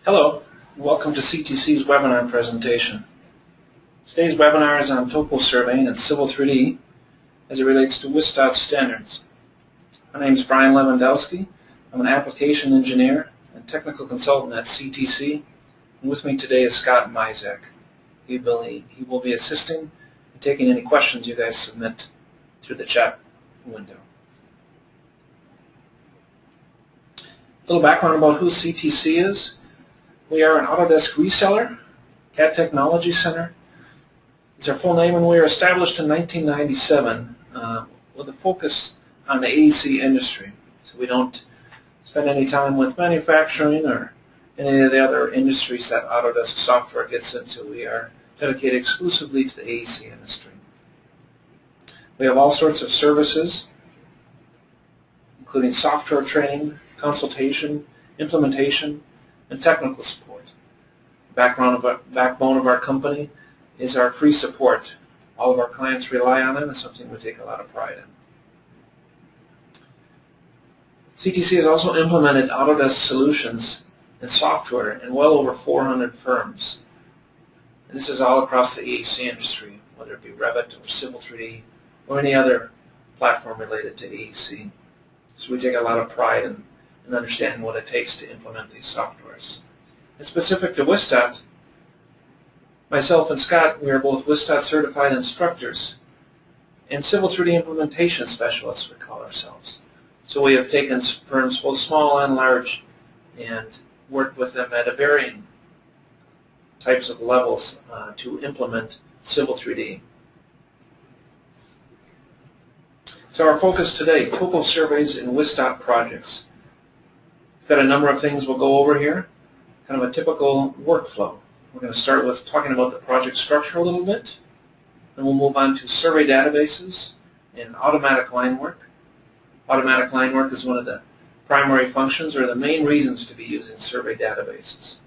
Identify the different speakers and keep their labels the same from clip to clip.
Speaker 1: Hello, welcome to CTC's webinar presentation. Today's webinar is on topo surveying and Civil 3D as it relates to WISDOT standards. My name is Brian Lewandowski. I'm an application engineer and technical consultant at CTC, and with me today is Scott Mizek. He will be assisting and taking any questions you guys submit through the chat window. A little background about who CTC is. We are an Autodesk reseller, CAD Technology Center. It's our full name, and we were established in 1997 with a focus on the AEC industry. So we don't spend any time with manufacturing or any of the other industries that Autodesk software gets into. We are dedicated exclusively to the AEC industry. We have all sorts of services, including software training, consultation, implementation, and technical support. The backbone of our company is our free support. All of our clients rely on it, and it's something we take a lot of pride in. CTC has also implemented Autodesk solutions and software in well over 400 firms. And this is all across the AEC industry, whether it be Revit or Civil 3D or any other platform related to AEC. So we take a lot of pride in understanding what it takes to implement these softwares. And specific to WISDOT, myself and Scott, we are both WISDOT certified instructors and Civil 3D implementation specialists, we call ourselves. So we have taken firms both small and large and worked with them at a varying types of levels to implement Civil 3D. So our focus today, topo surveys and WISDOT projects. We've got a number of things we'll go over here, kind of a typical workflow. We're going to start with talking about the project structure a little bit, then we'll move on to survey databases and automatic line work. Automatic line work is one of the primary functions or the main reasons to be using survey databases.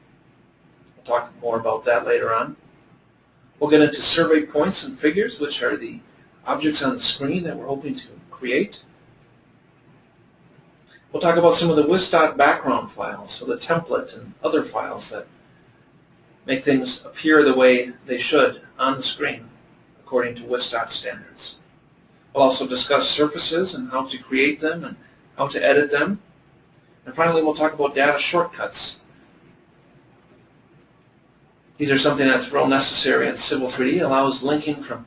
Speaker 1: We'll talk more about that later on. We'll get into survey points and figures, which are the objects on the screen that we're hoping to create. We'll talk about some of the WISDOT background files, so the template and other files that make things appear the way they should on the screen according to WISDOT standards. We'll also discuss surfaces and how to create them and how to edit them. And finally, we'll talk about data shortcuts. These are something that's real necessary in Civil 3D. It allows linking from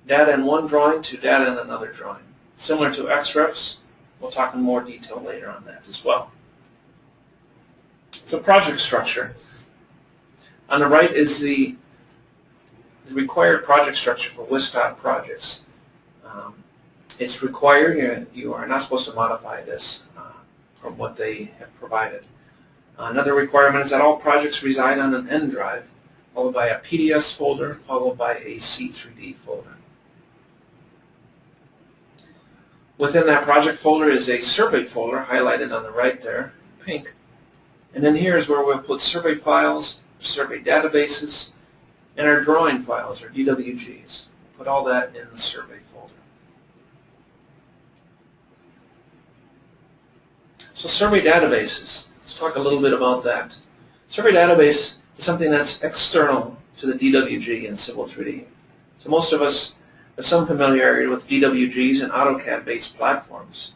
Speaker 1: data in one drawing to data in another drawing. Similar to XREFs. We'll talk in more detail later on that as well. So project structure. On the right is the required project structure for WISDOT projects. It's required. You are not supposed to modify this from what they have provided. Another requirement is that all projects reside on an N drive, followed by a PDS folder, followed by a C3D folder. Within that project folder is a survey folder highlighted on the right there, pink. And then here is where we'll put survey files, survey databases, and our drawing files, or DWGs. We'll put all that in the survey folder. So survey databases, let's talk a little bit about that. Survey database is something that's external to the DWG in Civil 3D. So most of us have some familiarity with DWGs and AutoCAD-based platforms.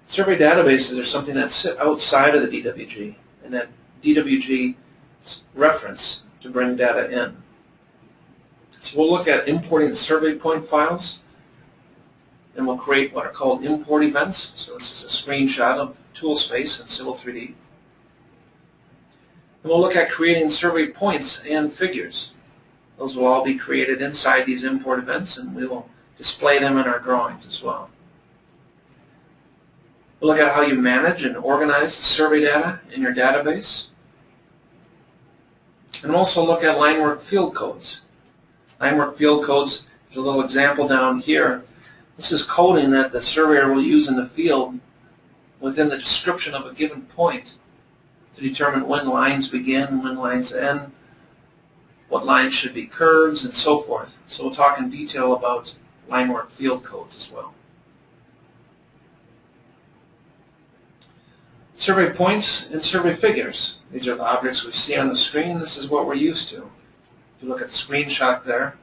Speaker 1: Survey databases are something that sit outside of the DWG, and that DWG reference to bring data in. So we'll look at importing survey point files, and we'll create what are called import events. So this is a screenshot of tool space in Civil 3D. And we'll look at creating survey points and figures. Those will all be created inside these import events, and we will display them in our drawings as well. We'll look at how you manage and organize the survey data in your database. And we'll also look at line work field codes. Line work field codes, there's a little example down here. This is coding that the surveyor will use in the field within the description of a given point to determine when lines begin, when lines end, what lines should be curves, and so forth. So we'll talk in detail about line work field codes as well. Survey points and survey figures. These are the objects we see on the screen. This is what we're used to. If you look at the screenshot there,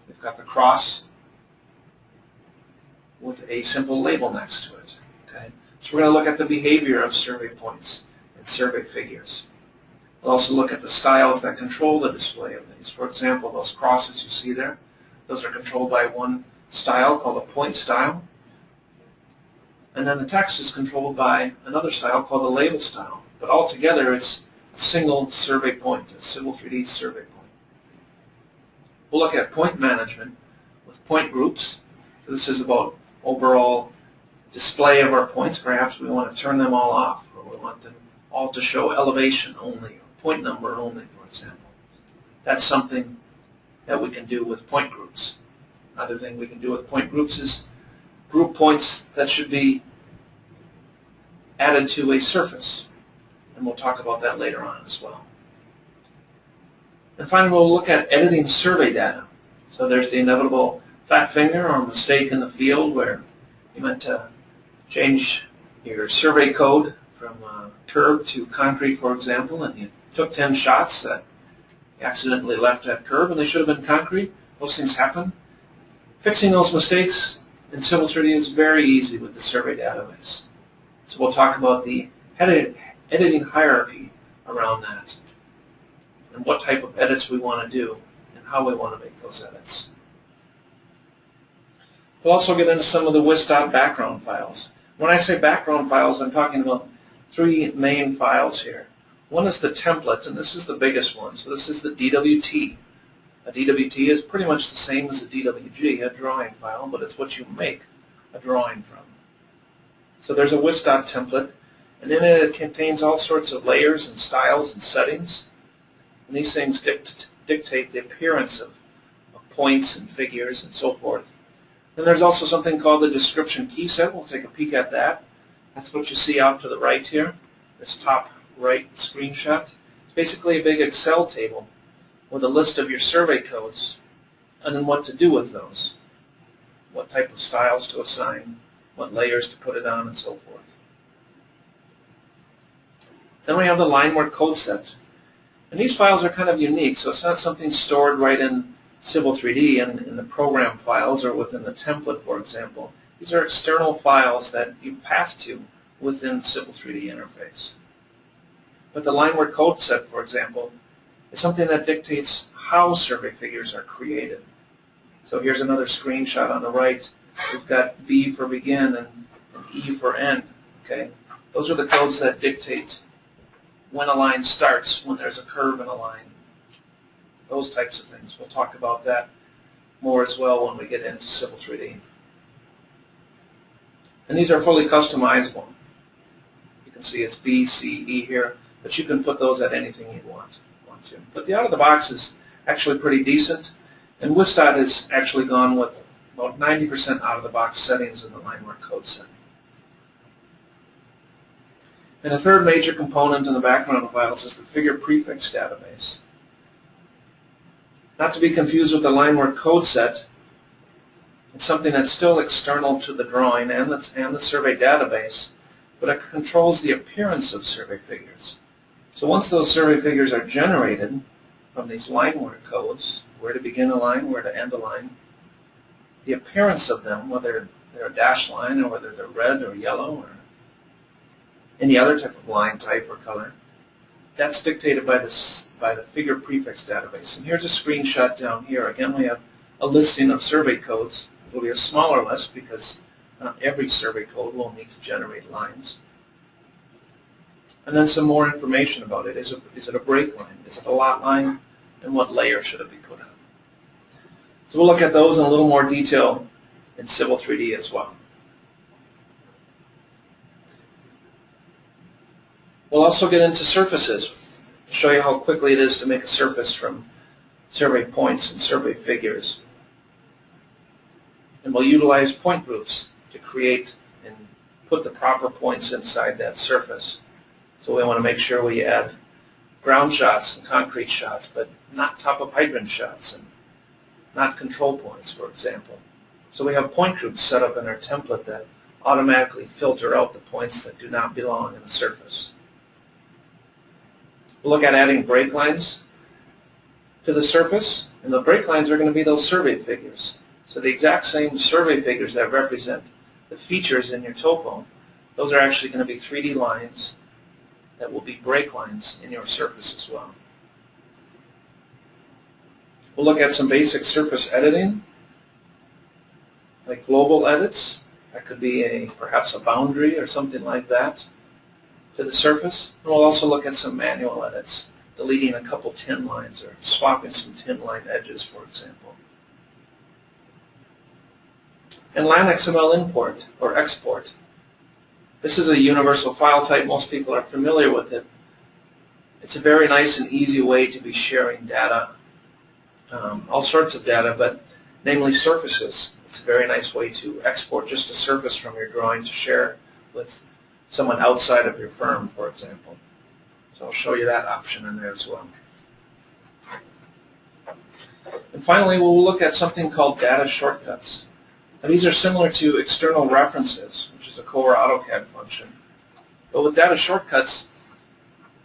Speaker 1: we've got the cross with a simple label next to it. Okay? So we're going to look at the behavior of survey points and survey figures. We'll also look at the styles that control the display of these. For example, those crosses you see there, those are controlled by one style called a point style. And then the text is controlled by another style called a label style. But altogether, it's a single survey point, a Civil 3D survey point. We'll look at point management with point groups. This is about overall display of our points. Perhaps we want to turn them all off, or we want them all to show elevation only, or point number only, for example. That's something that we can do with point groups. Another thing we can do with point groups is group points that should be added to a surface. And we'll talk about that later on as well. And finally, we'll look at editing survey data. So there's the inevitable fat finger or mistake in the field where you meant to change your survey code from curb to concrete, for example, and you took 10 shots that you accidentally left at curb and they should have been concrete. Those things happen. Fixing those mistakes in Civil 3D is very easy with the survey database. So we'll talk about the editing hierarchy around that and what type of edits we want to do and how we want to make those edits. We'll also get into some of the WISDOT background files. When I say background files, I'm talking about three main files here. One is the template, and this is the biggest one. So this is the DWT. A DWT is pretty much the same as a DWG, a drawing file, but it's what you make a drawing from. So there's a WISDOT template, and in it contains all sorts of layers and styles and settings. And these things dictate the appearance of points and figures and so forth. And there's also something called the description key set. We'll take a peek at that. That's what you see out to the right here, this top right screenshot. It's basically a big Excel table with a list of your survey codes and then what to do with those, what type of styles to assign, what layers to put it on, and so forth. Then we have the line work code set. And these files are kind of unique, so it's not something stored right in Civil 3D in the program files or within the template, for example. These are external files that you path to within Civil 3D interface. But the line work code set, for example, is something that dictates how survey figures are created. So here's another screenshot on the right. We've got B for begin and E for end. Okay, those are the codes that dictate when a line starts, when there's a curve in a line. Those types of things. We'll talk about that more as well when we get into Civil 3D. And these are fully customizable. You can see it's B, C, E here, but you can put those at anything you want to. But the out-of-the-box is actually pretty decent, and WISDOT has actually gone with about 90% out-of-the-box settings in the line work code set. And a third major component in the background files is the figure prefix database. Not to be confused with the line work code set, it's something that's still external to the drawing and the survey database, but it controls the appearance of survey figures. So once those survey figures are generated from these line work codes, where to begin a line, where to end a line, the appearance of them, whether they're a dashed line or whether they're red or yellow or any other type of line type or color, that's dictated by the figure prefix database. And here's a screenshot down here. Again, we have a listing of survey codes. It will be a smaller list because not every survey code will need to generate lines. And then some more information about it. Is it a break line? Is it a lot line? And what layer should it be put on? So we'll look at those in a little more detail in Civil 3D as well. We'll also get into surfaces, show you how quickly it is to make a surface from survey points and survey figures. And we'll utilize point groups to create and put the proper points inside that surface. So we want to make sure we add ground shots and concrete shots, but not top of hydrant shots and not control points, for example. So we have point groups set up in our template that automatically filter out the points that do not belong in the surface. We'll look at adding break lines to the surface, and the break lines are going to be those survey figures. So the exact same survey figures that represent the features in your topo, those are actually going to be 3D lines that will be break lines in your surface as well. We'll look at some basic surface editing, like global edits. That could be perhaps a boundary or something like that to the surface. And we'll also look at some manual edits, deleting a couple tin lines or swapping some tin line edges, for example. And LAN/XML import or export. This is a universal file type. Most people are familiar with it. It's a very nice and easy way to be sharing data, all sorts of data, but namely surfaces. It's a very nice way to export just a surface from your drawing to share with someone outside of your firm, for example. So I'll show you that option in there as well. And finally, we'll look at something called data shortcuts. Now, these are similar to external references, which is a core AutoCAD function. But with data shortcuts,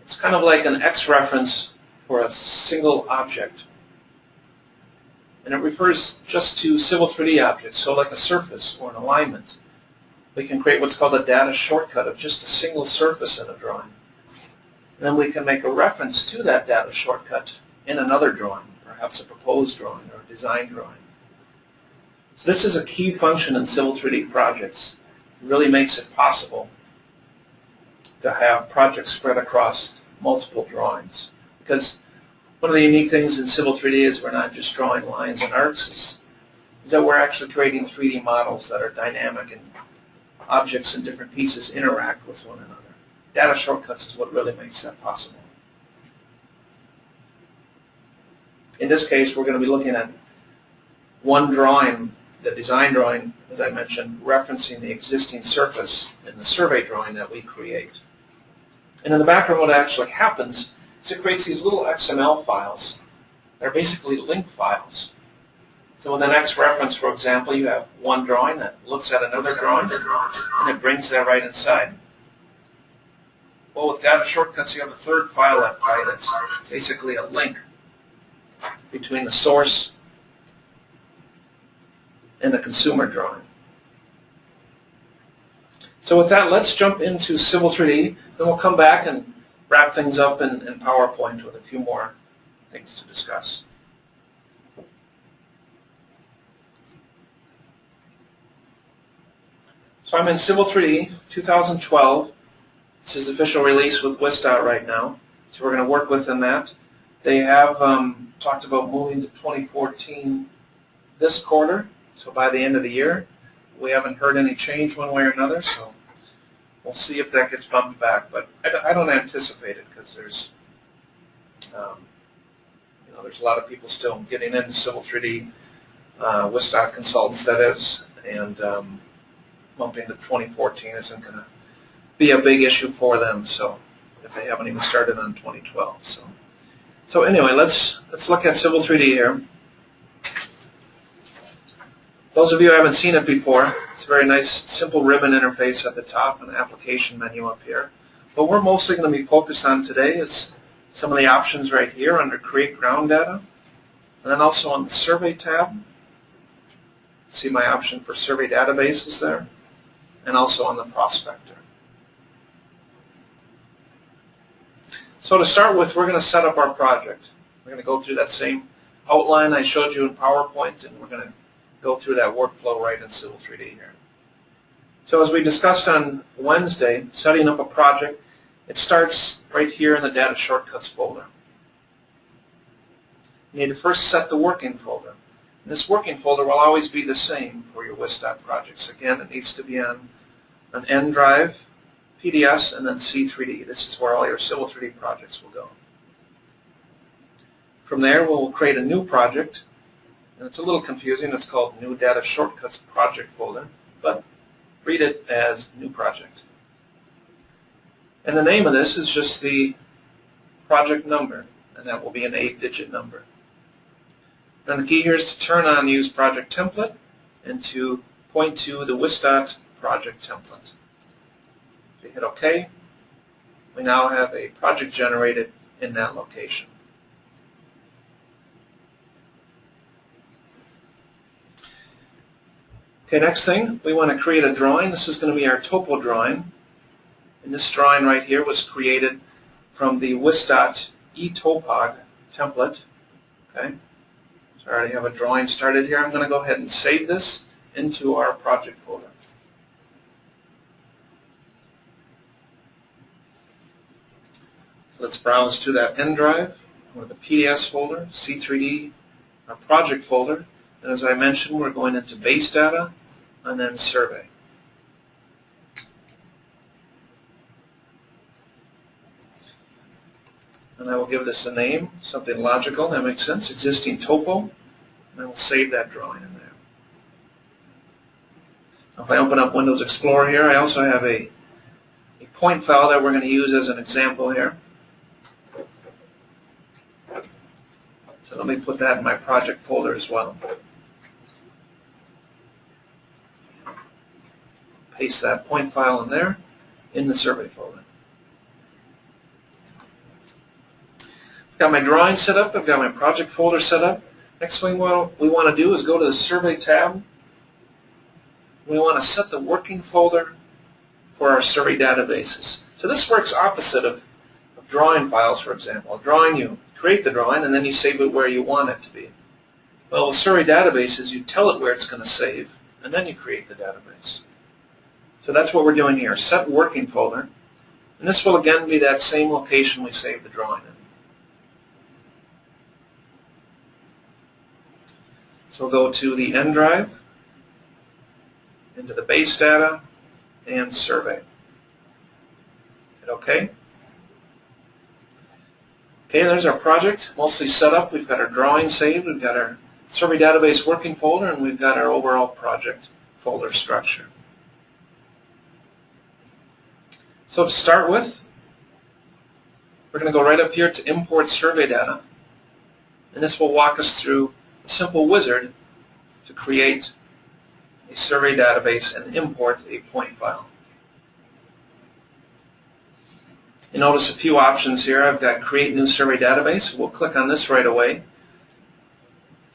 Speaker 1: it's kind of like an X reference for a single object. And it refers just to Civil 3D objects, so like a surface or an alignment. We can create what's called a data shortcut of just a single surface in a drawing. And then we can make a reference to that data shortcut in another drawing, perhaps a proposed drawing or a design drawing. So this is a key function in Civil 3D projects. It really makes it possible to have projects spread across multiple drawings. Because one of the unique things in Civil 3D is we're not just drawing lines and arcs, is that we're actually creating 3D models that are dynamic and objects and different pieces interact with one another. Data shortcuts is what really makes that possible. In this case, we're going to be looking at one drawing, the design drawing, as I mentioned, referencing the existing surface in the survey drawing that we create. And in the background, what actually happens is it creates these little XML files. They're basically link files. So with an X reference, for example, you have one drawing that looks at another drawing, and it brings that right inside. Well, with data shortcuts, you have a third file that's basically a link between the source and the consumer drawing. So with that, let's jump into Civil 3D, then we'll come back and wrap things up in PowerPoint with a few more things to discuss. So I'm in Civil 3D 2012. This is official release with WISDOT right now. So we're going to work within that. They have talked about moving to 2014 this quarter, so by the end of the year. We haven't heard any change one way or another, so we'll see if that gets bumped back. But I don't anticipate it because there's a lot of people still getting into Civil 3D, WISDOT consultants that is, and bumping to 2014 isn't going to be a big issue for them. So if they haven't even started on 2012, so anyway, let's look at Civil 3D here. Those of you who haven't seen it before, it's a very nice, simple ribbon interface at the top and an application menu up here. What we're mostly going to be focused on today is some of the options right here under Create Ground Data, and then also on the Survey tab. See my option for Survey Databases there, and also on the Prospector. So to start with, we're going to set up our project. We're going to go through that same outline I showed you in PowerPoint, and we're going to go through that workflow right in Civil 3D here. So as we discussed on Wednesday, setting up a project, it starts right here in the Data Shortcuts folder. You need to first set the working folder. And this working folder will always be the same for your WISDOT projects. Again, it needs to be on an N drive, PDS, and then C3D. This is where all your Civil 3D projects will go. From there, we'll create a new project. And it's a little confusing. It's called New Data Shortcuts Project Folder, but read it as New Project. And the name of this is just the project number, and that will be an 8-digit number. And the key here is to turn on Use Project Template and to point to the WISDOT project template. If you hit OK, we now have a project generated in that location. Okay, next thing, we want to create a drawing. This is going to be our topo drawing. And this drawing right here was created from the WISDOT eTopog template. Okay, so I already have a drawing started here. I'm going to go ahead and save this into our project folder. So let's browse to that N drive or the PDS folder, C3D, our project folder. And as I mentioned, we're going into base data and then survey. And I will give this a name, something logical, that makes sense, existing topo, and I will save that drawing in there. Now if I open up Windows Explorer here, I also have a point file that we're going to use as an example here. So let me put that in my project folder as well. Paste that point file in there, in the survey folder. I've got my drawing set up, I've got my project folder set up. Next thing what we want to do is go to the survey tab. We want to set the working folder for our survey databases. So this works opposite of drawing files, for example. A drawing, you create the drawing and then you save it where you want it to be. Well, with survey databases, you tell it where it's going to save and then you create the database. So that's what we're doing here, set working folder. And this will again be that same location we saved the drawing in. So we'll go to the N drive, into the base data, and survey. Hit OK. Okay, there's our project, mostly set up. We've got our drawing saved, we've got our survey database working folder, and we've got our overall project folder structure. So to start with, we're going to go right up here to import survey data, and this will walk us through a simple wizard to create a survey database and import a point file. You notice a few options here. I've got create new survey database. We'll click on this right away.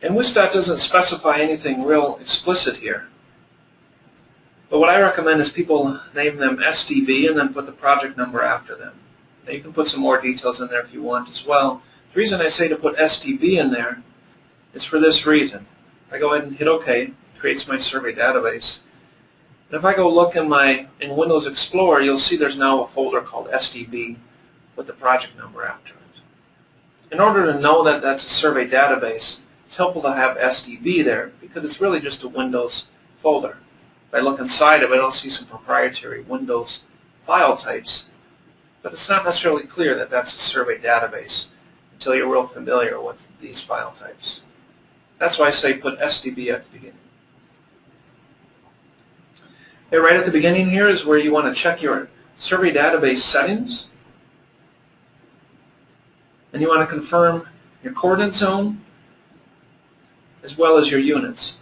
Speaker 1: And WISDOT doesn't specify anything real explicit here. But what I recommend is people name them SDB and then put the project number after them. Now you can put some more details in there if you want as well. The reason I say to put SDB in there is for this reason. I go ahead and hit OK, it creates my survey database. And if I go look in Windows Explorer, you'll see there's now a folder called SDB with the project number after it. In order to know that that's a survey database, it's helpful to have SDB there because it's really just a Windows folder. If I look inside of it, I'll see some proprietary Windows file types, but it's not necessarily clear that that's a survey database until you're real familiar with these file types. That's why I say put SDB at the beginning. Okay, right at the beginning here is where you want to check your survey database settings, and you want to confirm your coordinate zone as well as your units.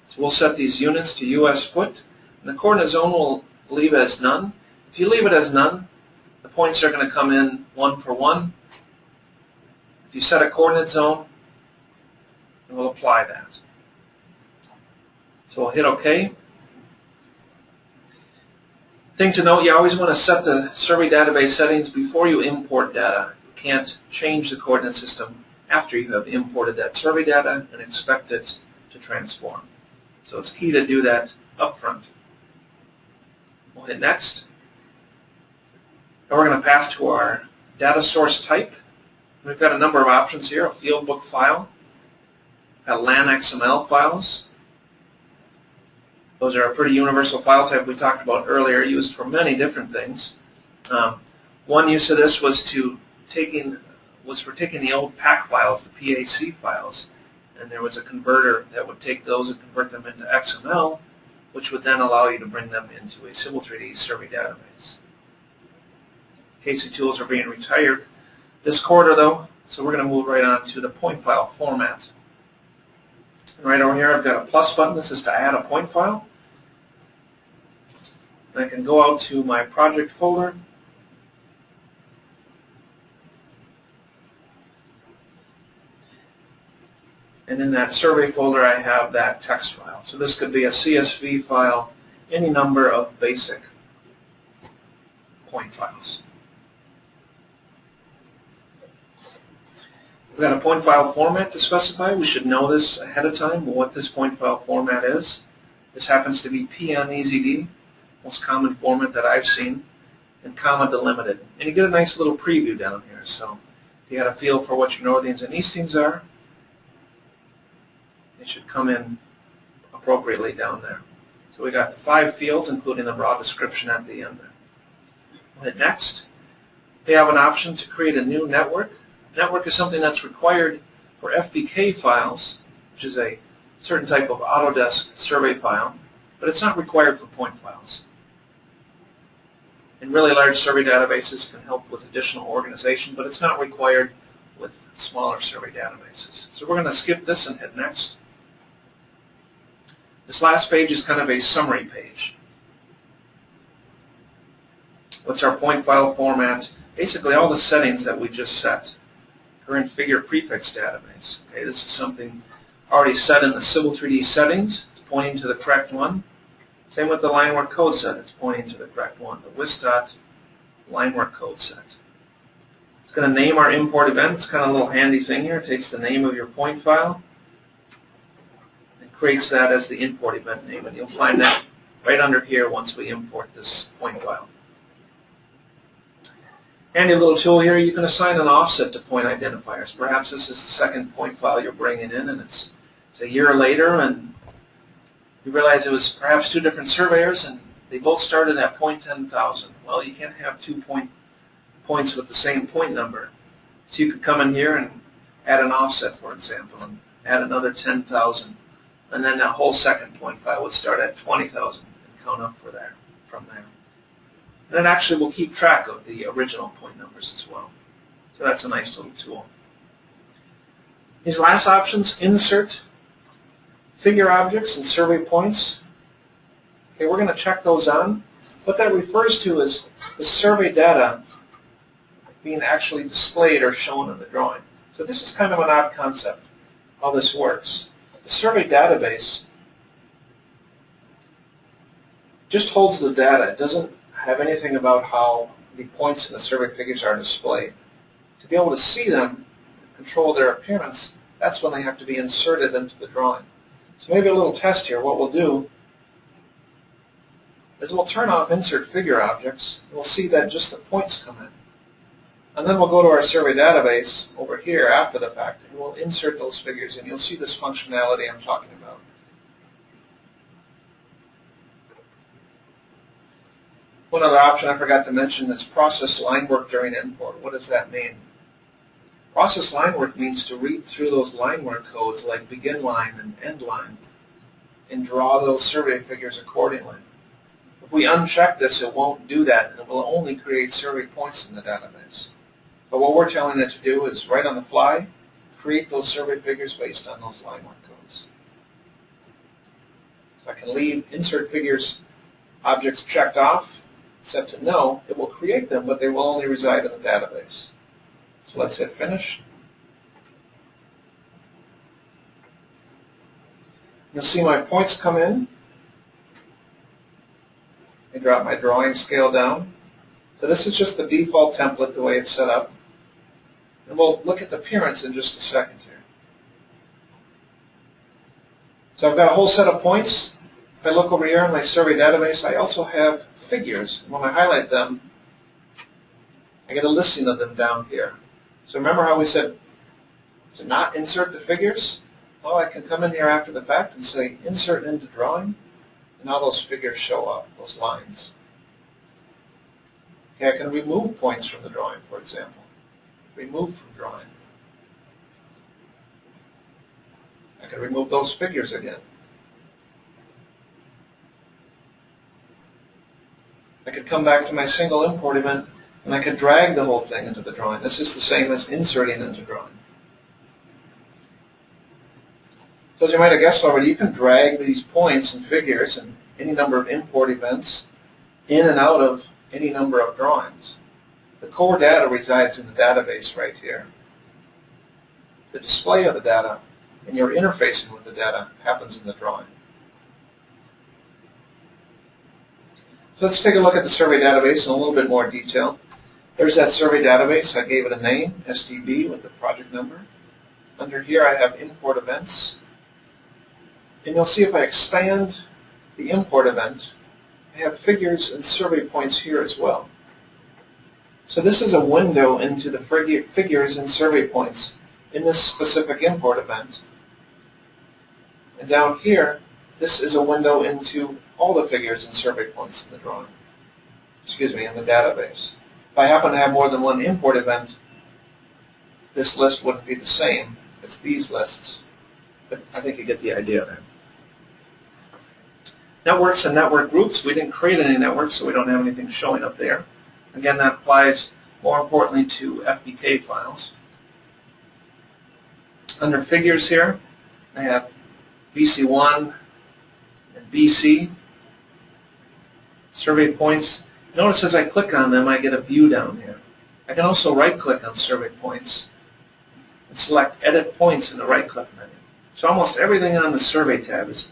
Speaker 1: So we'll set these units to US foot, and the coordinate zone will leave as none. If you leave it as none, the points are going to come in one for one. If you set a coordinate zone, we'll apply that. So we'll hit OK. Thing to note, you always want to set the survey database settings before you import data. You can't change the coordinate system after you have imported that survey data and expect it to transform. So it's key to do that up front. We'll hit Next. And we're going to pass to our data source type. We've got a number of options here, a fieldbook file, LAN XML files. Those are a pretty universal file type we talked about earlier, used for many different things. One use of this was for taking the old PAC files, the PAC files, and there was a converter that would take those and convert them into XML, which would then allow you to bring them into a Civil 3D survey database. KC tools are being retired this quarter, though, so we're going to move right on to the point file format. And right over here I've got a plus button. This is to add a point file. And I can go out to my project folder, and in that survey folder I have that text file. So this could be a CSV file, any number of basic point files. We've got a point file format to specify. We should know this ahead of time, what this point file format is. This happens to be PNEZD, most common format that I've seen, and comma delimited. And you get a nice little preview down here. So if you got a feel for what your northerns and eastings are, it should come in appropriately down there. So we got the 5 fields, including the raw description at the end there. We'll hit next. We have an option to create a new network. Network is something that's required for FBK files, which is a certain type of Autodesk survey file, but it's not required for point files. And really large survey databases can help with additional organization, but it's not required with smaller survey databases. So we're going to skip this and hit next. This last page is kind of a summary page. What's our point file format? Basically all the settings that we just set. Current figure prefix database. Okay, this is something already set in the Civil 3D settings. It's pointing to the correct one. Same with the line work code set. It's pointing to the correct one. The WISDOT line work code set. It's going to name our import event. It's kind of a little handy thing here. It takes the name of your point file and creates that as the import event name. And you'll find that right under here once we import this point file. Handy little tool here, you can assign an offset to point identifiers. Perhaps this is the second point file you're bringing in and it's a year later and you realize it was perhaps 2 different surveyors and they both started at point 10,000. Well, you can't have 2 points with the same point number. So you could come in here and add an offset, for example, and add another 10,000. And then that whole second point file would start at 20,000 and count up from there. And it actually will keep track of the original point numbers as well. So that's a nice little tool. These last options, insert figure objects and survey points. Okay, we're going to check those on. What that refers to is the survey data being actually displayed or shown in the drawing. So this is kind of an odd concept, how this works. The survey database just holds the data. It doesn't have anything about how the points in the survey figures are displayed. To be able to see them, control their appearance, that's when they have to be inserted into the drawing. So maybe a little test here. What we'll do is we'll turn off insert figure objects, and we'll see that just the points come in. And then we'll go to our survey database over here after the fact, and we'll insert those figures, and you'll see this functionality I'm talking about. One other option I forgot to mention is process line work during import. What does that mean? Process line work means to read through those line work codes like begin line and end line and draw those survey figures accordingly. If we uncheck this, it won't do that, and it will only create survey points in the database. But what we're telling it to do is, right on the fly, create those survey figures based on those line work codes. So I can leave insert figures objects checked off, set to no. It will create them, but they will only reside in the database. So let's hit finish. You'll see my points come in. I drop my drawing scale down. So this is just the default template, the way it's set up. And we'll look at the appearance in just a second here. So I've got a whole set of points. If I look over here in my survey database, I also have figures. And when I highlight them, I get a listing of them down here. So remember how we said to not insert the figures? Well, I can come in here after the fact and say insert into drawing, and now those figures show up, those lines. Okay, I can remove points from the drawing, for example. Remove from drawing. I can remove those figures again. I could come back to my single import event and I could drag the whole thing into the drawing. This is the same as inserting into drawing. So as you might have guessed already, you can drag these points and figures and any number of import events in and out of any number of drawings. The core data resides in the database right here. The display of the data and your interfacing with the data happens in the drawing. So let's take a look at the survey database in a little bit more detail. There's that survey database. I gave it a name, SDB, with the project number. Under here I have import events. And you'll see if I expand the import event, I have figures and survey points here as well. So this is a window into the figures and survey points in this specific import event. And down here, this is a window into all the figures and survey points in the drawing. Excuse me, in the database. If I happen to have more than one import event, this list wouldn't be the same as these lists. But I think you get the idea there. Networks and network groups. We didn't create any networks, so we don't have anything showing up there. Again, that applies more importantly to FBK files. Under figures here, I have BC1 and BC. Survey points. Notice as I click on them, I get a view down here. I can also right-click on survey points and select Edit Points in the right-click menu. So almost everything on the Survey tab is,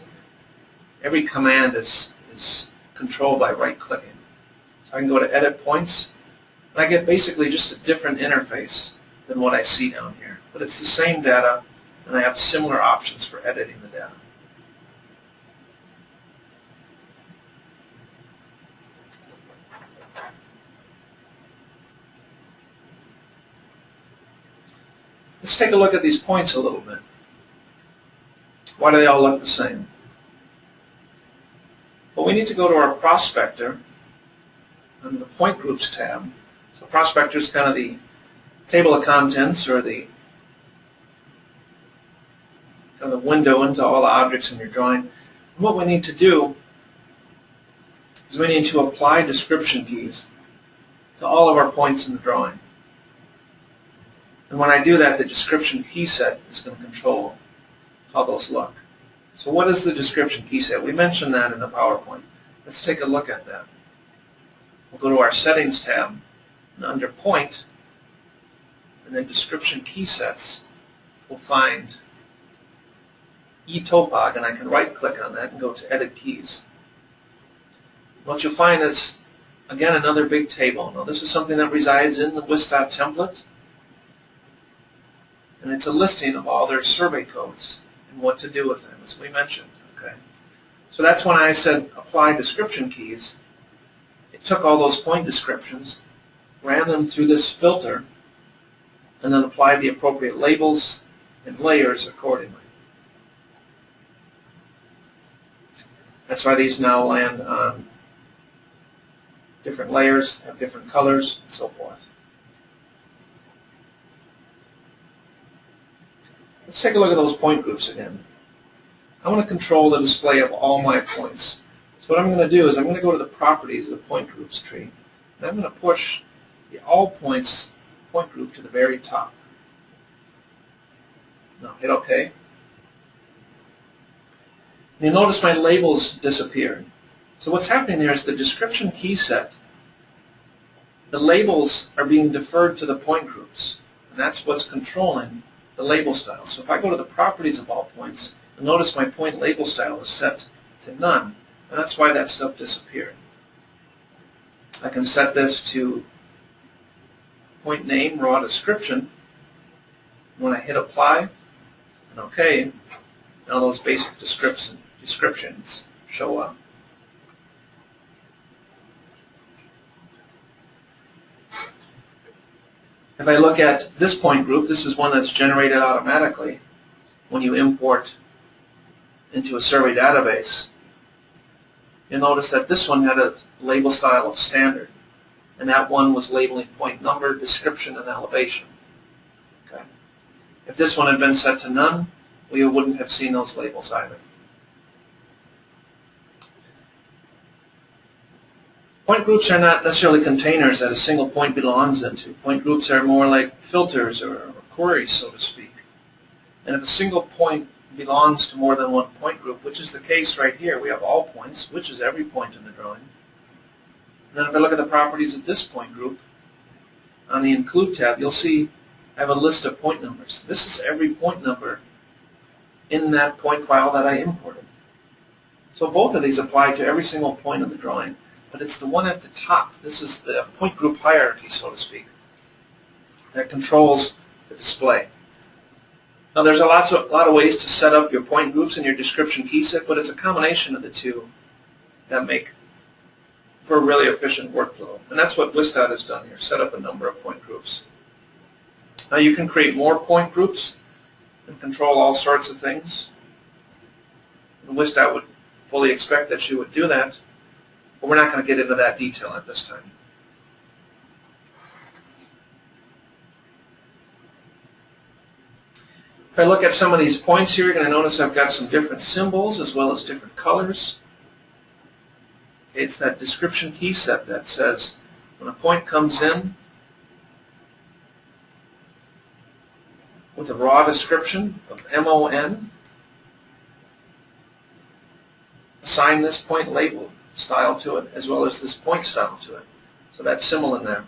Speaker 1: every command is controlled by right-clicking. So I can go to Edit Points, and I get basically just a different interface than what I see down here. But it's the same data, and I have similar options for editing the data. Let's take a look at these points a little bit. Why do they all look the same? Well, we need to go to our prospector under the Point Groups tab. So prospector is kind of the table of contents, or the kind of the window into all the objects in your drawing. And what we need to do is we need to apply description keys to all of our points in the drawing. And when I do that, the description key set is going to control how those look. So what is the description key set? We mentioned that in the PowerPoint. Let's take a look at that. We'll go to our Settings tab, and under Point, and then Description Key Sets, we'll find eTopog, and I can right-click on that and go to Edit Keys. What you'll find is, again, another big table. Now, this is something that resides in the WISDOT template, and it's a listing of all their survey codes and what to do with them, as we mentioned. Okay, so that's when I said apply description keys. It took all those point descriptions, ran them through this filter, and then applied the appropriate labels and layers accordingly. That's why these now land on different layers, have different colors, and so forth. Let's take a look at those point groups again. I want to control the display of all my points. So what I'm going to do is I'm going to go to the properties of the point groups tree, and I'm going to push the all points point group to the very top. Now hit OK. And you'll notice my labels disappeared. So what's happening there is the description key set, the labels are being deferred to the point groups, and that's what's controlling the label style. So if I go to the properties of all points, you'll notice my point label style is set to none, and that's why that stuff disappeared. I can set this to point name raw description. When I hit apply and OK, now those basic descriptions show up. If I look at this point group, this is one that's generated automatically when you import into a survey database. You'll notice that this one had a label style of standard, and that one was labeling point number, description, and elevation. Okay. If this one had been set to none, we wouldn't have seen those labels either. Point groups are not necessarily containers that a single point belongs into. Point groups are more like filters or queries, so to speak. And if a single point belongs to more than one point group, which is the case right here, we have all points, which is every point in the drawing. And then if I look at the properties of this point group, on the Include tab, you'll see I have a list of point numbers. This is every point number in that point file that I imported. So both of these apply to every single point of the drawing, but it's the one at the top. This is the point group hierarchy, so to speak, that controls the display. Now there's a lot of ways to set up your point groups and your description key set, but it's a combination of the two that make for a really efficient workflow. And that's what WISDOT has done here, set up a number of point groups. Now you can create more point groups and control all sorts of things. And WISDOT would fully expect that you would do that, but we're not going to get into that detail at this time. If I look at some of these points here, you're going to notice I've got some different symbols as well as different colors. Okay, it's that description key set that says when a point comes in with a raw description of MON, assign this point label style to it as well as this point style to it. So that symbol in there.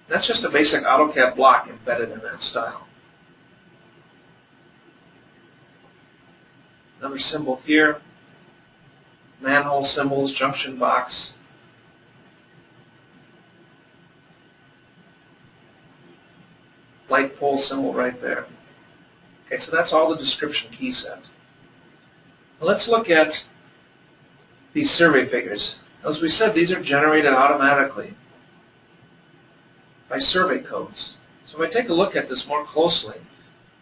Speaker 1: That's just a basic AutoCAD block embedded in that style. Another symbol here, manhole symbols, junction box. Light pole symbol right there. Okay, so that's all the description key set. Now let's look at these survey figures. As we said, these are generated automatically by survey codes. So if I take a look at this more closely,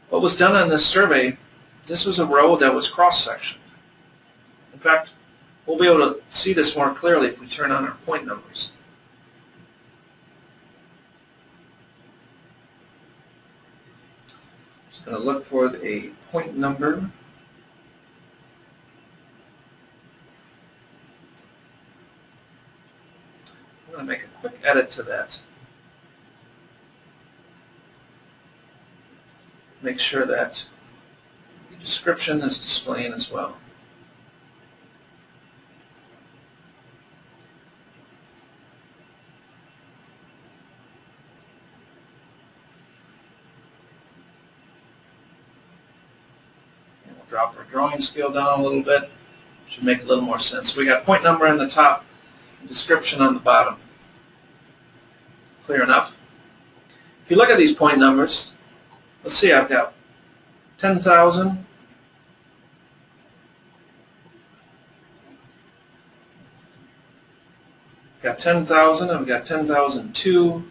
Speaker 1: what was done on this survey, this was a road that was cross-sectioned. In fact, we'll be able to see this more clearly if we turn on our point numbers. Just going to look for a point number. I'm going to make a quick edit to that. Make sure that the description is displaying as well. And we'll drop our drawing scale down a little bit. Should make a little more sense. We got point number in the top, description on the bottom. Clear enough? If you look at these point numbers, let's see, I've got 10,000, got 10,000, I've got 10,002,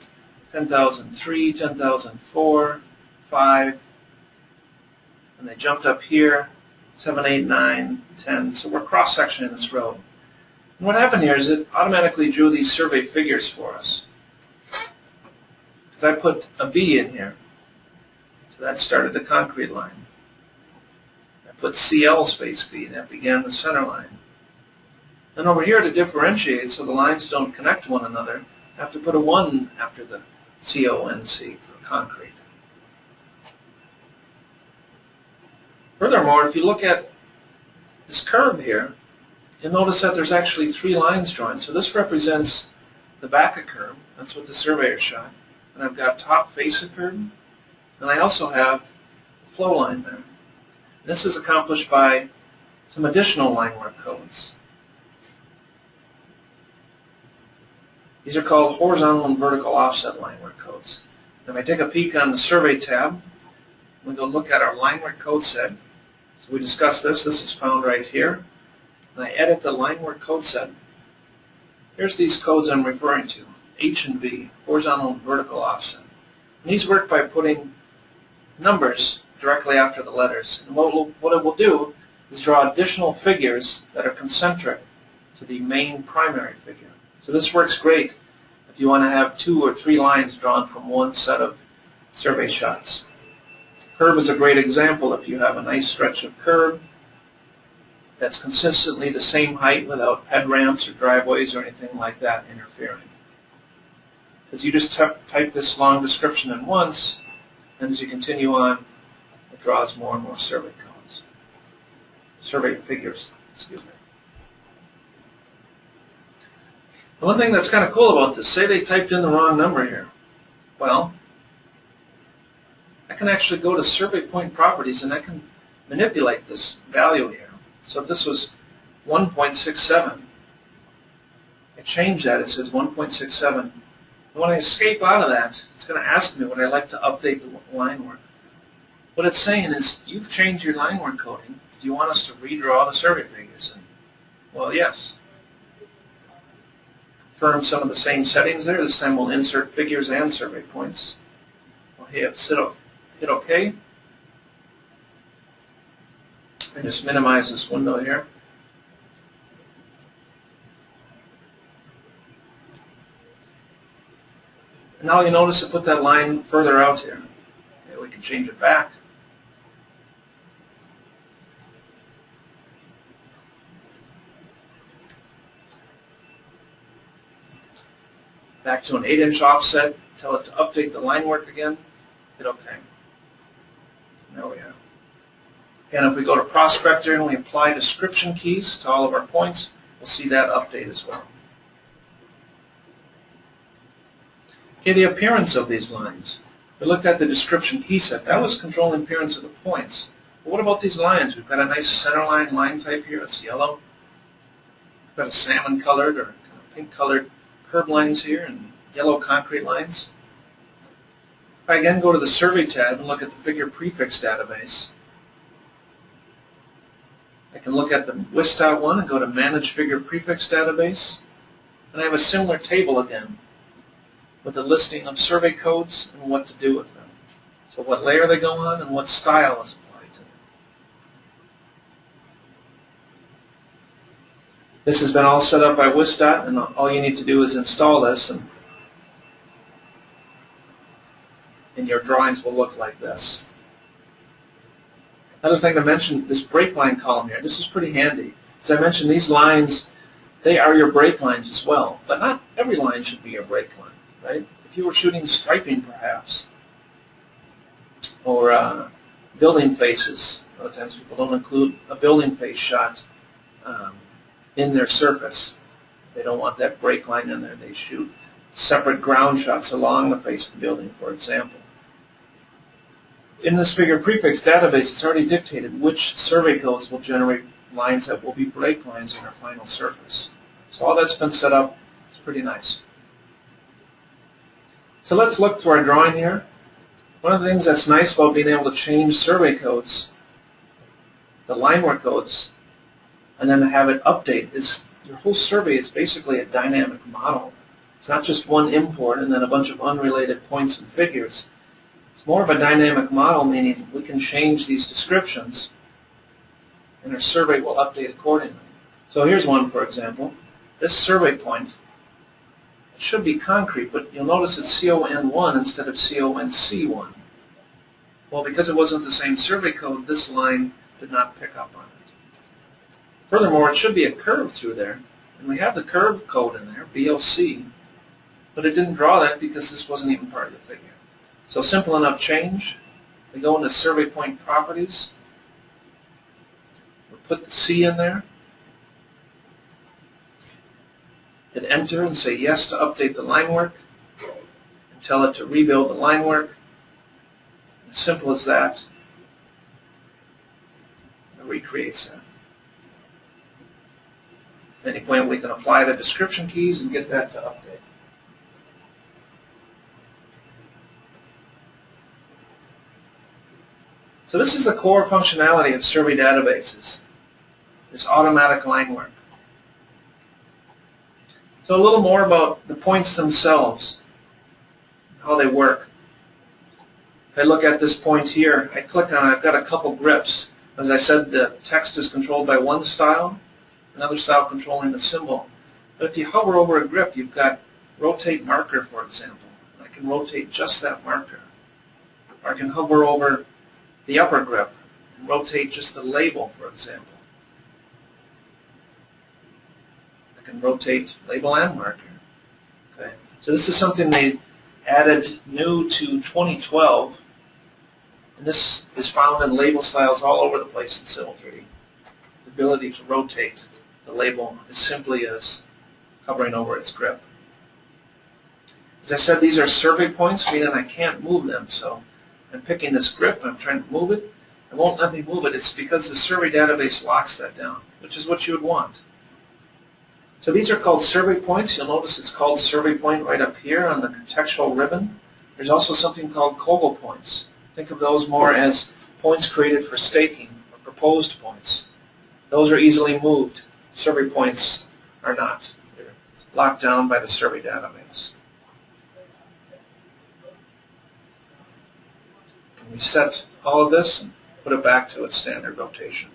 Speaker 1: 10,003, 10,004, 5, and they jumped up here, 7, 8, 9, 10, so we're cross-sectioning this road. And what happened here is it automatically drew these survey figures for us. Because I put a B in here. So that started the concrete line. I put CL space B, and that began the center line. And over here to differentiate so the lines don't connect to one another, I have to put a 1 after the CONC for concrete. Furthermore, if you look at this curve here, you'll notice that there's actually 3 lines drawn. So this represents the back of curve. That's what the surveyor shot. And I've got top face of curve. And I also have a flow line there. This is accomplished by some additional line work codes. These are called horizontal and vertical offset line work codes. If I take a peek on the survey tab, we go look at our line work code set. So we discussed this. This is found right here. And I edit the line work code set. Here's these codes I'm referring to, H and V, horizontal and vertical offset. And these work by putting numbers directly after the letters. And what it will do is draw additional figures that are concentric to the main primary figure. So this works great if you want to have 2 or 3 lines drawn from one set of survey shots. Curve is a great example. If you have a nice stretch of curve that's consistently the same height without head ramps or driveways or anything like that interfering. Because you just type this long description in once, and as you continue on, it draws more and more survey codes. Survey figures, excuse me. The one thing that's kind of cool about this, say they typed in the wrong number here. Well, I can actually go to survey point properties and I can manipulate this value here. So if this was 1.67, I change that, it says 1.67. And when I escape out of that, it's going to ask me would I like to update the line work. What it's saying is, you've changed your line work coding. Do you want us to redraw the survey figures? And, well, yes. Confirm some of the same settings there. This time we'll insert figures and survey points. We'll hit OK. And just minimize this window here. And now you notice it put that line further out here. Okay, we can change it back. Back to an 8-inch offset. Tell it to update the line work again. Hit OK. There we are. Again, if we go to Prospector and we apply description keys to all of our points, we'll see that update as well. Okay, the appearance of these lines. We looked at the description key set. That was controlling appearance of the points. But what about these lines? We've got a nice centerline line type here. It's yellow. We've got a salmon colored or kind of pink colored curb lines here and yellow concrete lines. If I again go to the Survey tab and look at the figure prefix database, I can look at the WISDOT one and go to Manage Figure Prefix Database, and I have a similar table again with a listing of survey codes and what to do with them. So what layer they go on and what style is applied to them. This has been all set up by WISDOT, and all you need to do is install this, and your drawings will look like this. Another thing to mention, this break line column here, this is pretty handy. As I mentioned, these lines, they are your break lines as well, but not every line should be your break line, right? If you were shooting striping perhaps, or building faces, a lot of times people don't include a building face shot in their surface. They don't want that break line in there. They shoot separate ground shots along the face of the building, for example. In this figure prefix database, it's already dictated which survey codes will generate lines that will be break lines in our final surface. So all that's been set up. It's pretty nice. So let's look through our drawing here. One of the things that's nice about being able to change survey codes, the line work codes, and then have it update is your whole survey is basically a dynamic model. It's not just one import and then a bunch of unrelated points and figures. It's more of a dynamic model, meaning we can change these descriptions and our survey will update accordingly. So here's one, for example. This survey point, it should be concrete, but you'll notice it's CON1 instead of CONC1. Well, because it wasn't the same survey code, this line did not pick up on it. Furthermore, it should be a curve through there, and we have the curve code in there, BOC, but it didn't draw that because this wasn't even part of the figure. So simple enough change. We go into survey point properties. We put the C in there. Hit enter and say yes to update the line work. And tell it to rebuild the line work. As simple as that. It recreates that. At any point we can apply the description keys and get that to update. So this is the core functionality of survey databases, this automatic line work. So a little more about the points themselves, how they work. If I look at this point here, I click on it, I've got a couple grips. As I said, the text is controlled by one style, another style controlling the symbol. But if you hover over a grip, you've got rotate marker, for example. I can rotate just that marker. Or I can hover over the upper grip and rotate just the label, for example. I can rotate label and marker. Okay. So this is something they added new to 2012, and this is found in label styles all over the place in Civil 3D. The ability to rotate the label as simply as hovering over its grip. As I said, these are survey points, meaning I can't move them. So I'm picking this grip, I'm trying to move it. It won't let me move it. It's because the survey database locks that down, which is what you would want. So these are called survey points. You'll notice it's called survey point right up here on the contextual ribbon. There's also something called COGO points. Think of those more as points created for staking or proposed points. Those are easily moved. Survey points are not. They're locked down by the survey database. Can we set all of this and put it back to its standard rotation?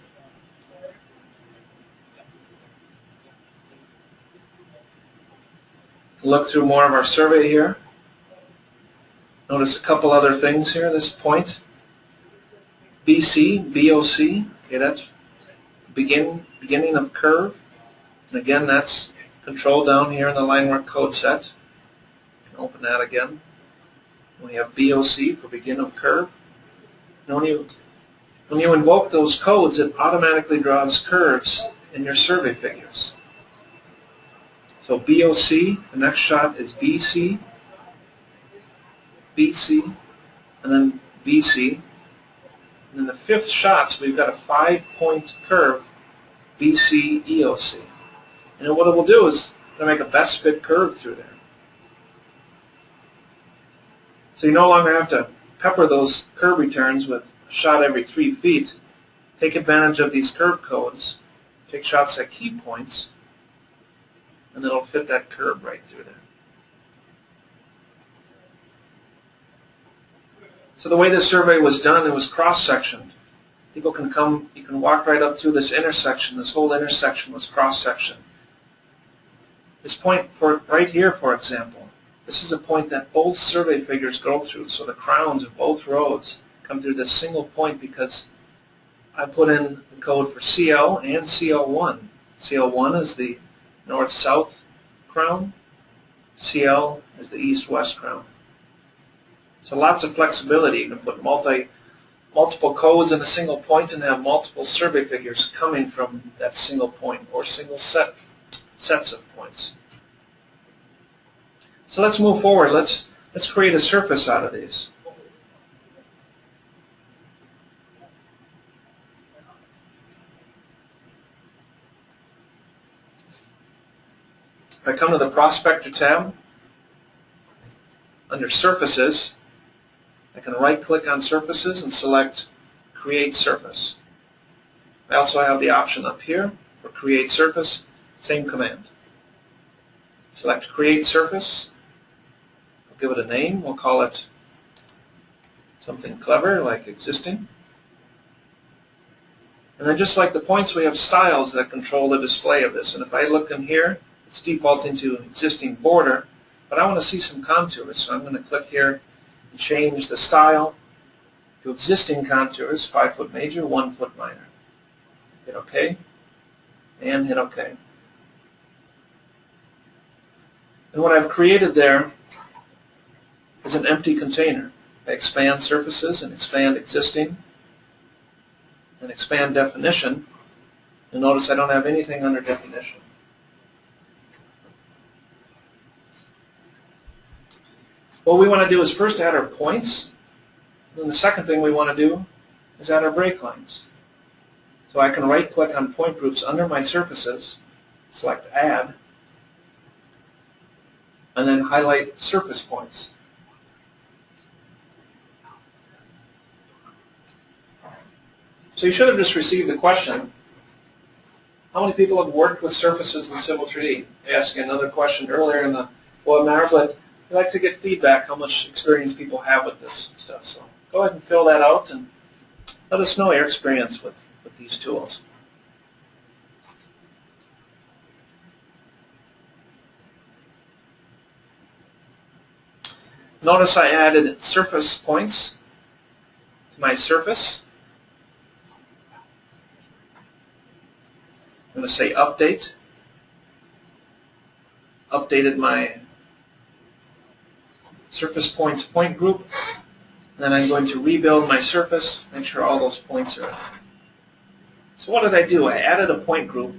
Speaker 1: Look through more of our survey here. Notice a couple other things here. This point, BC, BOC, okay, that's beginning of curve. And again, that's controlled down here in the line work code set. You can open that again. We have BOC for begin of curve. And when you invoke those codes, it automatically draws curves in your survey figures. So BOC, the next shot is BC, BC, and then BC. And in the fifth shots, we've got a 5-point curve, BC, EOC. And what it will do is it'll make a best fit curve through there. So you no longer have to pepper those curve returns with a shot every 3 feet. Take advantage of these curve codes, take shots at key points, and it'll fit that curve right through there. So the way this survey was done, it was cross-sectioned. People can come, you can walk right up through this intersection. This whole intersection was cross-sectioned. This point right here, for example, this is a point that both survey figures go through. So the crowns of both roads come through this single point because I put in the code for CL and CL1. CL1 is the north-south crown. CL is the east-west crown. So lots of flexibility. You can put multiple codes in a single point and have multiple survey figures coming from that single point or single sets of points. So let's move forward. Let's create a surface out of these. If I come to the Prospector tab, under Surfaces, I can right-click on Surfaces and select Create Surface. I also have the option up here for Create Surface, same command. Select Create Surface. I'll give it a name. We'll call it something clever like Existing. And then just like the points, we have styles that control the display of this. And if I look in here, it's defaulting to Existing Border, but I want to see some contours. So I'm going to click here and change the style to Existing Contours, 5-foot major, 1-foot minor. Hit OK, and hit OK. And what I've created there is an empty container. I expand Surfaces and expand Existing and expand Definition. You'll notice I don't have anything under Definition. What we want to do is first add our points. Then the second thing we want to do is add our break lines. So I can right-click on point groups under my surfaces, select Add, and then highlight surface points. So you should have just received a question. How many people have worked with surfaces in Civil 3D? I asked you another question earlier in the webinar, but I'd like to get feedback how much experience people have with this stuff. So go ahead and fill that out and let us know your experience with these tools. Notice I added surface points to my surface. I'm going to say Update. Updated my surface points point group. Then I'm going to rebuild my surface, make sure all those points are in. So what did I do? I added a point group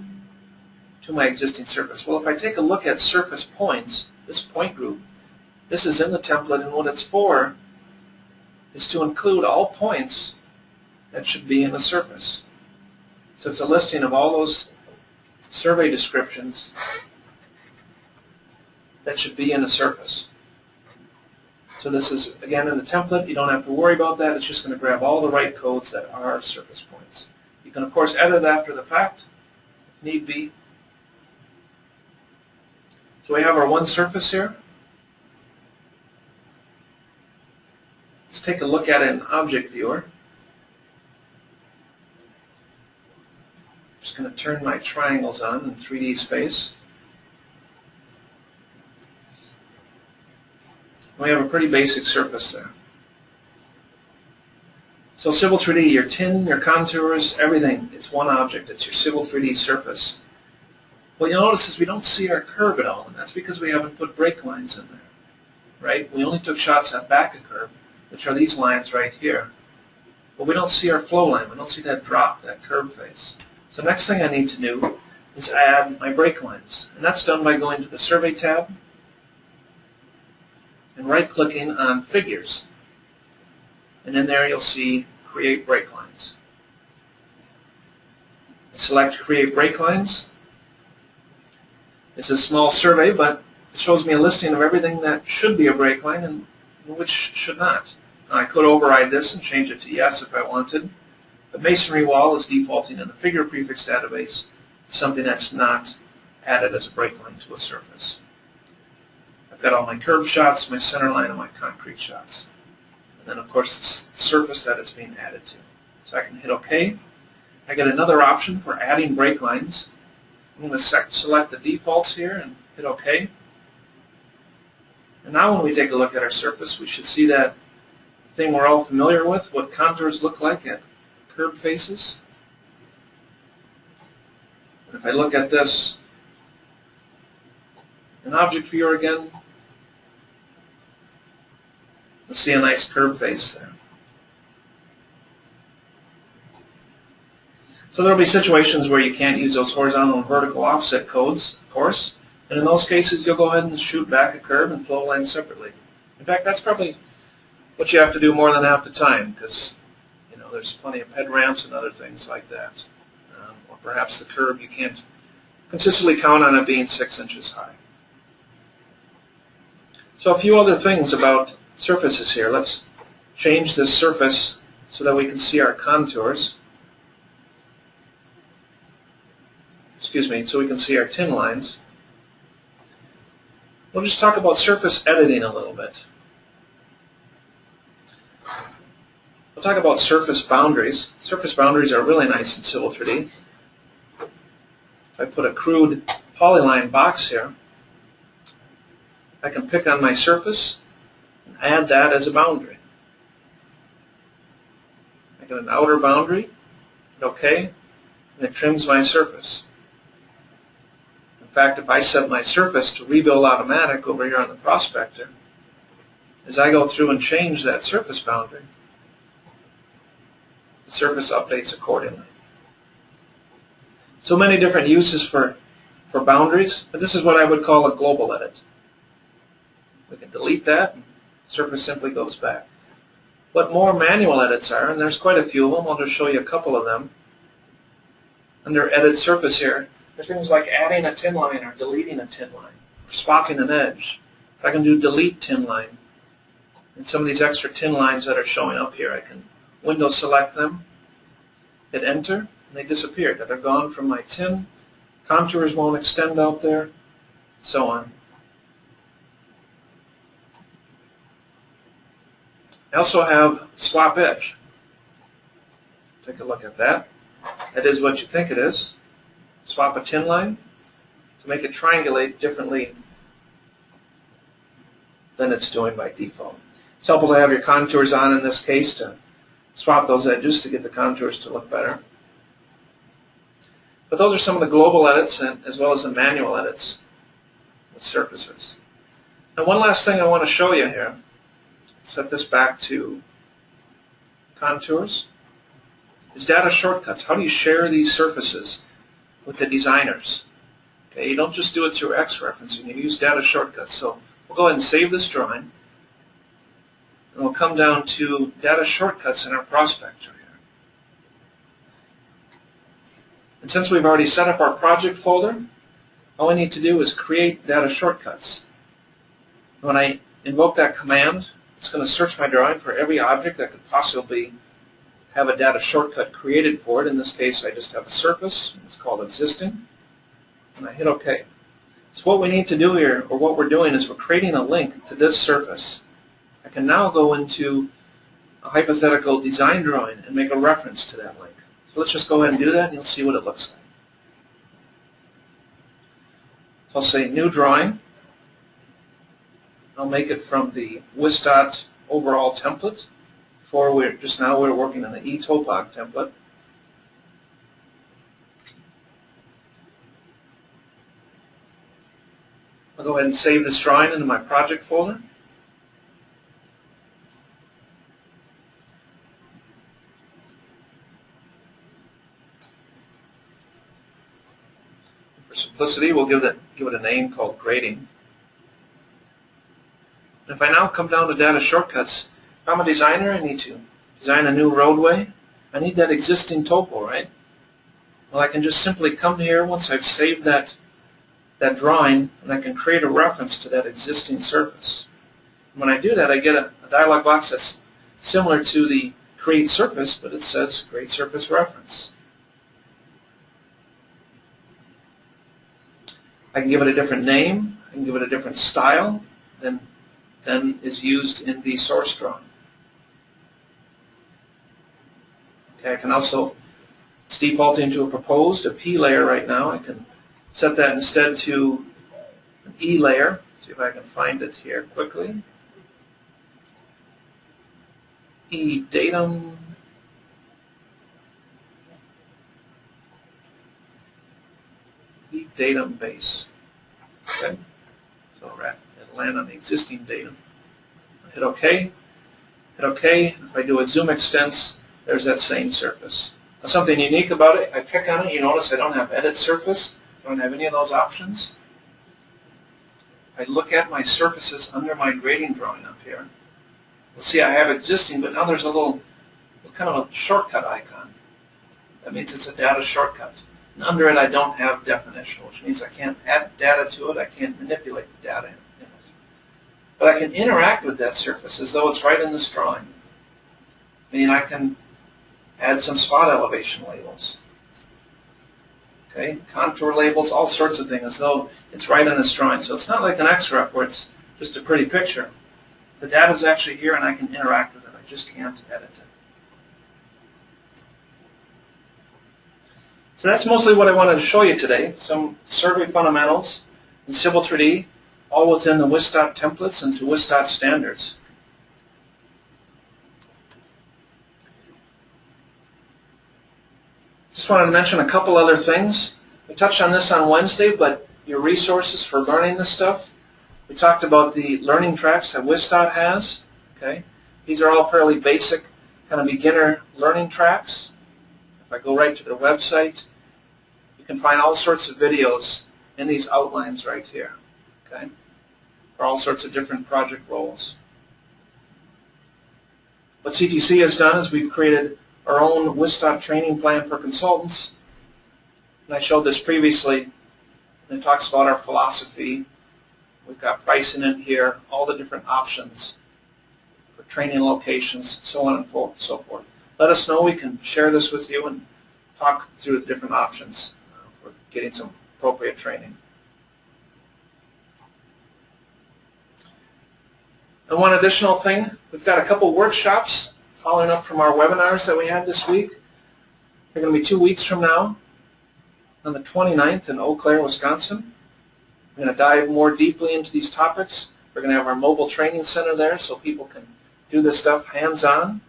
Speaker 1: to my existing surface. Well, if I take a look at surface points, this point group, this is in the template, and what it's for is to include all points that should be in the surface. So it's a listing of all those survey descriptions that should be in the surface. So this is, again, in the template. You don't have to worry about that. It's just going to grab all the right codes that are surface points. You can, of course, edit after the fact, if need be. So we have our one surface here. Let's take a look at it in Object Viewer. I'm just going to turn my triangles on in 3D space. We have a pretty basic surface there. So Civil 3D, your tin, your contours, everything, it's one object. It's your Civil 3D surface. What you'll notice is we don't see our curve at all, and that's because we haven't put break lines in there, right? We only took shots at back of curve, which are these lines right here. But we don't see our flow line. We don't see that drop, that curve face. So next thing I need to do is add my break lines. And that's done by going to the Survey tab and right-clicking on Figures. And in there you'll see Create Break Lines. I select Create Break Lines. It's a small survey, but it shows me a listing of everything that should be a break line and which should not. Now, I could override this and change it to yes if I wanted. The masonry wall is defaulting in the figure prefix database, something that's not added as a break line to a surface. I've got all my curved shots, my center line, and my concrete shots. And then, of course, it's the surface that it's being added to. So I can hit OK. I get another option for adding break lines. I'm going to select the defaults here and hit OK. And now when we take a look at our surface, we should see that thing we're all familiar with, what contours look like at curved faces. And if I look at this in Object Viewer again, you'll see a nice curved face there. So there will be situations where you can't use those horizontal and vertical offset codes, of course. And in those cases, you'll go ahead and shoot back a curve and flow lines separately. In fact, that's probably what you have to do more than half the time, because there's plenty of head ramps and other things like that. Or perhaps the curve, you can't consistently count on it being 6 inches high. So a few other things about surfaces here. Let's change this surface so that we can see our contours. Excuse me, so we can see our tin lines. We'll just talk about surface editing a little bit. We'll talk about surface boundaries. Surface boundaries are really nice in Civil 3D. If I put a crude polyline box here, I can pick on my surface and add that as a boundary. I get an outer boundary, hit OK, and it trims my surface. In fact, if I set my surface to rebuild automatic over here on the prospector, as I go through and change that surface boundary, the surface updates accordingly. So many different uses for boundaries, but this is what I would call a global edit. We can delete that, and the surface simply goes back. What more manual edits are, and there's quite a few of them, I'll just show you a couple of them. Under Edit Surface here, there's things like adding a tin line or deleting a tin line, or swapping an edge. If I can do delete tin line, and some of these extra tin lines that are showing up here, I can window select them, hit enter, and they disappear. They're gone from my tin. Contours won't extend out there, so on. I also have swap edge. Take a look at that. That is what you think it is. Swap a tin line to make it triangulate differently than it's doing by default. It's helpful to have your contours on in this case to swap those edges to get the contours to look better. But those are some of the global edits as well as the manual edits with surfaces. Now one last thing I want to show you here. Set this back to contours. Is data shortcuts. How do you share these surfaces with the designers? Okay, you don't just do it through X referencing, you use data shortcuts. So we'll go ahead and save this drawing, and we'll come down to data shortcuts in our prospector here. And since we've already set up our project folder, all I need to do is create data shortcuts. When I invoke that command, it's going to search my drawing for every object that could possibly have a data shortcut created for it. In this case, I just have a surface. It's called existing. And I hit OK. So what we need to do here, or what we're doing, is we're creating a link to this surface. I can now go into a hypothetical design drawing and make a reference to that link. So let's just go ahead and do that, and you'll see what it looks like. So I'll say New Drawing. I'll make it from the WISDOT overall template. Just now we're working on the eTopog template. I'll go ahead and save this drawing into my project folder. For simplicity, we'll give it a name called grading. And if I now come down to data shortcuts, if I'm a designer, I need to design a new roadway. I need that existing topo, right? Well, I can just simply come here once I've saved that drawing, and I can create a reference to that existing surface. And when I do that, I get a dialog box that's similar to the Create Surface, but it says Create Surface Reference. I can give it a different name. I can give it a different style than is used in the source drawing. Okay, I can also, it's defaulting to a proposed, a P layer right now. I can set that instead to an E layer. See if I can find it here quickly. E datum. E datum base. Okay. So it'll land on the existing datum. Hit OK. Hit OK. If I do a zoom extents, there's that same surface. Now, something unique about it, I pick on it, you notice I don't have edit surface. I don't have any of those options. If I look at my surfaces under my grading drawing up here, you'll see I have existing, but now there's a little kind of a shortcut icon. That means it's a data shortcut. And under it I don't have definition, which means I can't add data to it, I can't manipulate the data in it. But I can interact with that surface as though it's right in this drawing. Meaning I can add some spot elevation labels. Okay, contour labels, all sorts of things, as though it's right in this drawing. So it's not like an XREF where it's just a pretty picture. The data is actually here and I can interact with it. I just can't edit it. So that's mostly what I wanted to show you today. Some survey fundamentals in Civil 3D, all within the WISDOT templates and to WISDOT standards. Just wanted to mention a couple other things. We touched on this on Wednesday, but your resources for learning this stuff. We talked about the learning tracks that WISDOT has. Okay, these are all fairly basic, kind of beginner learning tracks. If I go right to their website, you can find all sorts of videos in these outlines right here. Okay, for all sorts of different project roles. What CTC has done is we've created our own WISDOT training plan for consultants. And I showed this previously, and it talks about our philosophy. We've got pricing in here, all the different options for training locations, so on and so forth. Let us know. We can share this with you and talk through the different options for getting some appropriate training. And one additional thing, we've got a couple workshops following up from our webinars that we had this week. They're going to be 2 weeks from now on the 29th in Eau Claire, Wisconsin. We're going to dive more deeply into these topics. We're going to have our mobile training center there so people can do this stuff hands-on.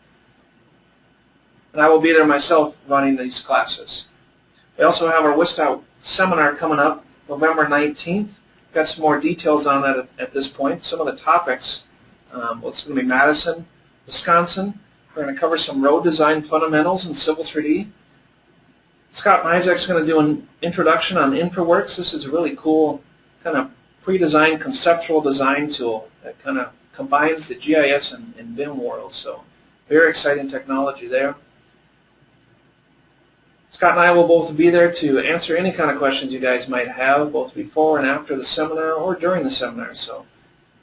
Speaker 1: And I will be there myself running these classes. We also have our WISDOT seminar coming up November 19th. We've got some more details on that at this point. Some of the topics, it's going to be Madison, Wisconsin. We're going to cover some road design fundamentals in Civil 3D. Scott Mizek's going to do an introduction on InfraWorks. This is a really cool kind of pre-designed conceptual design tool that kind of combines the GIS and BIM world. So very exciting technology there. Scott and I will both be there to answer any kind of questions you guys might have, both before and after the seminar or during the seminar. So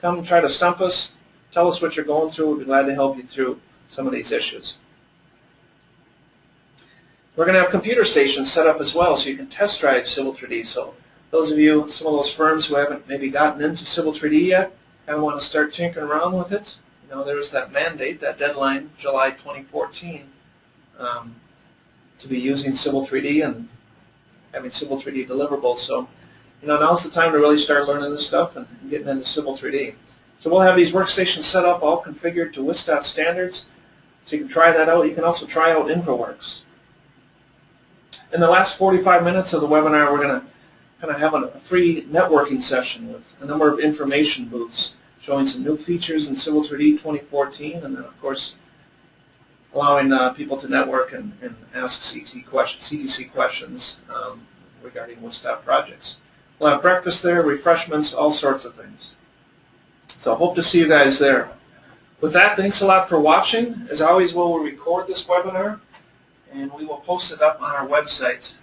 Speaker 1: come try to stump us, tell us what you're going through. We'll be glad to help you through some of these issues. We're going to have computer stations set up as well so you can test drive Civil 3D. So those of you, some of those firms who haven't maybe gotten into Civil 3D yet, kind of want to start tinkering around with it. You know, there's that mandate, that deadline, July 2014, to be using Civil 3D and having Civil 3D deliverables. So, you know, now's the time to really start learning this stuff and getting into Civil 3D. So we'll have these workstations set up, all configured to WISDOT standards, so you can try that out. You can also try out InfraWorks. In the last 45 minutes of the webinar, we're going to kind of have a free networking session with a number of information booths showing some new features in Civil 3D 2014, and then, of course, allowing people to network and ask CTC questions regarding WISDOT projects. We'll have breakfast there, refreshments, all sorts of things. So I hope to see you guys there. With that, thanks a lot for watching. As always, we'll record this webinar, and we will post it up on our website